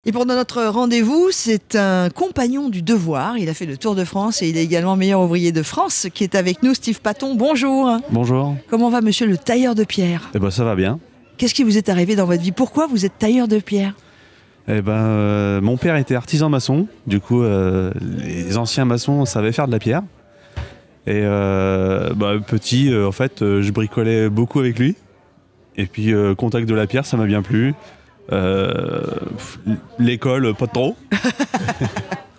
Et pour notre rendez-vous, c'est un compagnon du devoir. Il a fait le Tour de France et il est également meilleur ouvrier de France qui est avec nous, Steve Paton. Bonjour. Bonjour. Comment va monsieur le tailleur de pierre? Eh ben ça va bien. Qu'est-ce qui vous est arrivé dans votre vie? Pourquoi vous êtes tailleur de pierre? Mon père était artisan maçon. Du coup, les anciens maçons savaient faire de la pierre. Et petit, je bricolais beaucoup avec lui. Et puis, contact de la pierre, ça m'a bien plu. L'école, pas trop.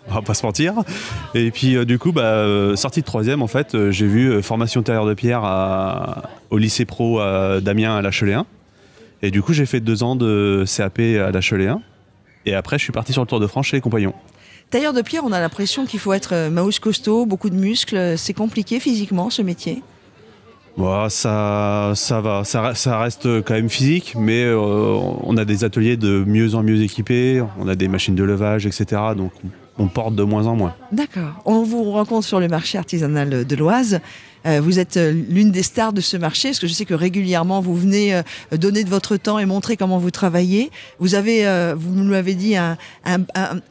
On va pas se mentir. Et puis sortie de troisième, j'ai vu formation tailleur de pierre au lycée pro à Damien à l'Acheléen. Et du coup, j'ai fait 2 ans de CAP à l'Acheléen. Et après, je suis parti sur le Tour de France chez les compagnons. Tailleur de pierre, on a l'impression qu'il faut être maousse costaud, beaucoup de muscles. C'est compliqué physiquement, ce métier? Bon, ça va, ça reste quand même physique, mais on a des ateliers de mieux en mieux équipés, on a des machines de levage, etc. Donc on porte de moins en moins. D'accord. On vous rencontre sur le marché artisanal de l'Oise. Vous êtes l'une des stars de ce marché, parce que je sais que régulièrement vous venez donner de votre temps et montrer comment vous travaillez. Vous avez, vous nous l'avez dit,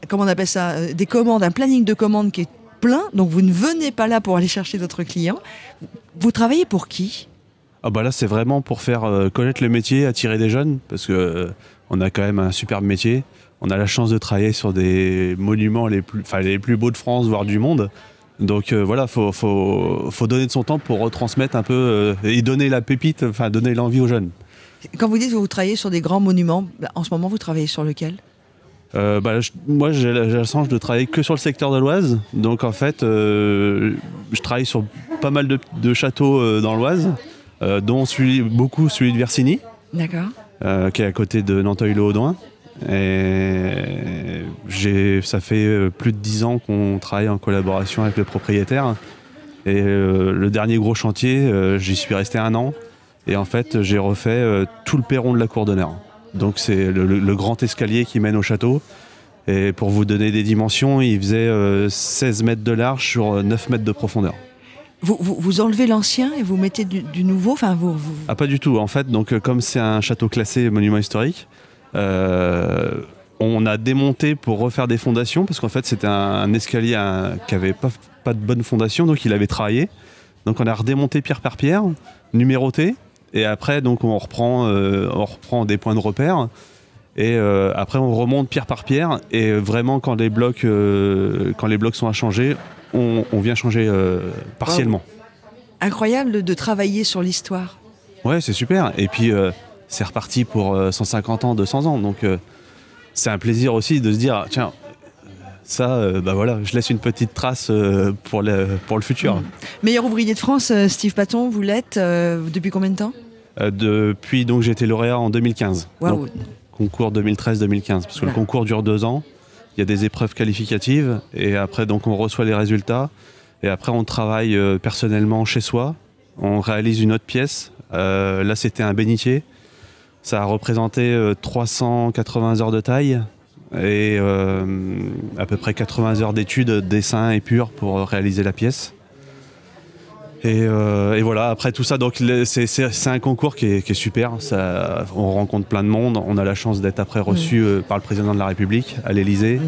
comment on appelle ça, des commandes, un planning de commandes qui est plein, donc vous ne venez pas là pour aller chercher d'autres clients. Vous travaillez pour qui? Là, c'est vraiment pour faire connaître le métier, attirer des jeunes, parce que on a quand même un superbe métier. On a la chance de travailler sur des monuments les plus beaux de France, voire du monde. Donc faut donner de son temps pour retransmettre un peu et donner la pépite, donner l'envie aux jeunes. Quand vous dites que vous travaillez sur des grands monuments, en ce moment vous travaillez sur lequel? Moi j'ai la chance de travailler que sur le secteur de l'Oise. Donc je travaille sur pas mal de châteaux dans l'Oise, dont celui de Versigny. D'accord. Qui est à côté de Nanteuil-le-Haudouin. Et ça fait plus de 10 ans qu'on travaille en collaboration avec le propriétaire. Et le dernier gros chantier, j'y suis resté 1 an. Et en fait, j'ai refait tout le perron de la cour d'honneur. Donc c'est le grand escalier qui mène au château. Et pour vous donner des dimensions, il faisait 16 mètres de large sur 9 mètres de profondeur. Vous enlevez l'ancien et vous mettez du nouveau, Ah, pas du tout. En fait, comme c'est un château classé monument historique, on a démonté pour refaire des fondations, parce qu'en fait c'était un escalier qui avait pas de bonne fondation, donc il avait travaillé. Donc on a redémonté pierre par pierre, numéroté, et après on reprend des points de repère, et après on remonte pierre par pierre, et vraiment quand les blocs sont à changer, on vient changer partiellement. Wow. Incroyable de travailler sur l'histoire. Ouais, c'est super. Et puis c'est reparti pour 150 ans, 200 ans. Donc c'est un plaisir aussi de se dire, tiens, ça, je laisse une petite trace pour le futur. Meilleur ouvrier de France, Steve Paton, vous l'êtes depuis combien de temps? Depuis, j'ai été lauréat en 2015. Wow. Donc, concours 2013-2015. Parce que le concours dure 2 ans. Il y a des épreuves qualificatives. Et après, on reçoit les résultats. Et après, on travaille personnellement chez soi. On réalise une autre pièce. Là, c'était un bénitier. Ça a représenté 380 heures de taille et à peu près 80 heures d'études, dessin et pur pour réaliser la pièce. Et voilà, après tout ça, c'est un concours qui est super. On rencontre plein de monde. On a la chance d'être après reçu par le président de la République à l'Élysée.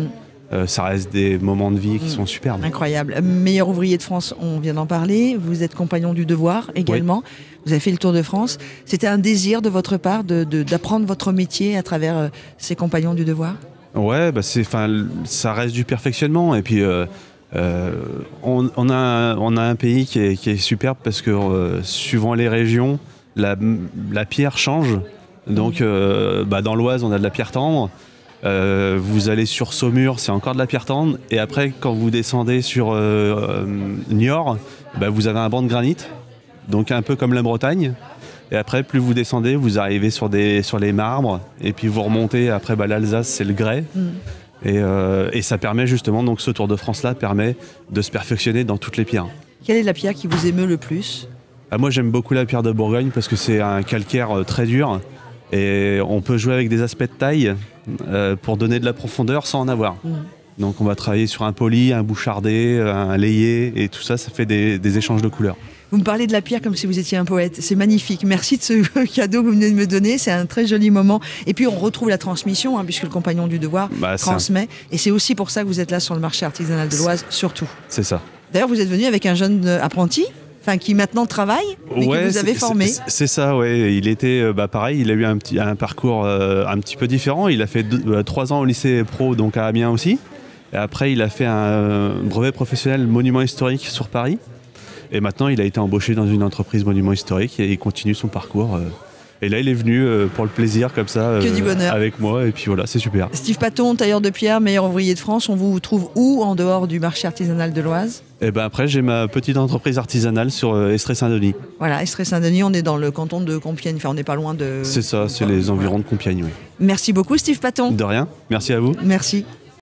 Ça reste des moments de vie qui sont superbes. Incroyable. Meilleur ouvrier de France, on vient d'en parler. Vous êtes compagnon du devoir également. Oui. Vous avez fait le Tour de France. C'était un désir de votre part d'apprendre votre métier à travers ces compagnons du devoir? Ouais, ça reste du perfectionnement. Et puis, on a un pays qui est superbe parce que suivant les régions, la pierre change. Donc, dans l'Oise, on a de la pierre tendre. Vous allez sur Saumur, c'est encore de la pierre tendre. Et après, quand vous descendez sur Niort, vous avez un banc de granit, donc un peu comme la Bretagne. Et après, plus vous descendez, vous arrivez sur les marbres. Et puis vous remontez, après l'Alsace, c'est le grès. Et ça permet justement, ce Tour de France-là permet de se perfectionner dans toutes les pierres. Quelle est la pierre qui vous émeut le plus? Moi, j'aime beaucoup la pierre de Bourgogne parce que c'est un calcaire très dur. Et on peut jouer avec des aspects de taille pour donner de la profondeur sans en avoir. Donc on va travailler sur un poli, un bouchardé, un layé, et tout ça, ça fait des échanges de couleurs. Vous me parlez de la pierre comme si vous étiez un poète. C'est magnifique. Merci de ce cadeau que vous venez de me donner. C'est un très joli moment. Et puis on retrouve la transmission, puisque le compagnon du devoir transmet. Et c'est aussi pour ça que vous êtes là sur le marché artisanal de l'Oise, surtout. C'est ça. D'ailleurs, vous êtes venu avec un jeune apprenti, qui maintenant travaille, mais que vous avez formé. C'est ça, ouais. Il était pareil, il a eu un parcours un petit peu différent. Il a fait 3 ans au lycée pro, donc à Amiens aussi. Et après, il a fait un brevet professionnel monument historique sur Paris. Et maintenant, il a été embauché dans une entreprise monument historique et il continue son parcours. Et là, il est venu pour le plaisir, comme ça, que du bonheur. avec moi. Et puis voilà, c'est super. Steve Paton, tailleur de pierre, meilleur ouvrier de France. On vous trouve où en dehors du marché artisanal de l'Oise? Et après, j'ai ma petite entreprise artisanale sur Estrée-Saint-Denis. Voilà, Estrée-Saint-Denis, on est dans le canton de Compiègne. On n'est pas loin de... C'est ça, c'est les environs de Compiègne, oui. Merci beaucoup, Steve Paton. De rien, merci à vous. Merci.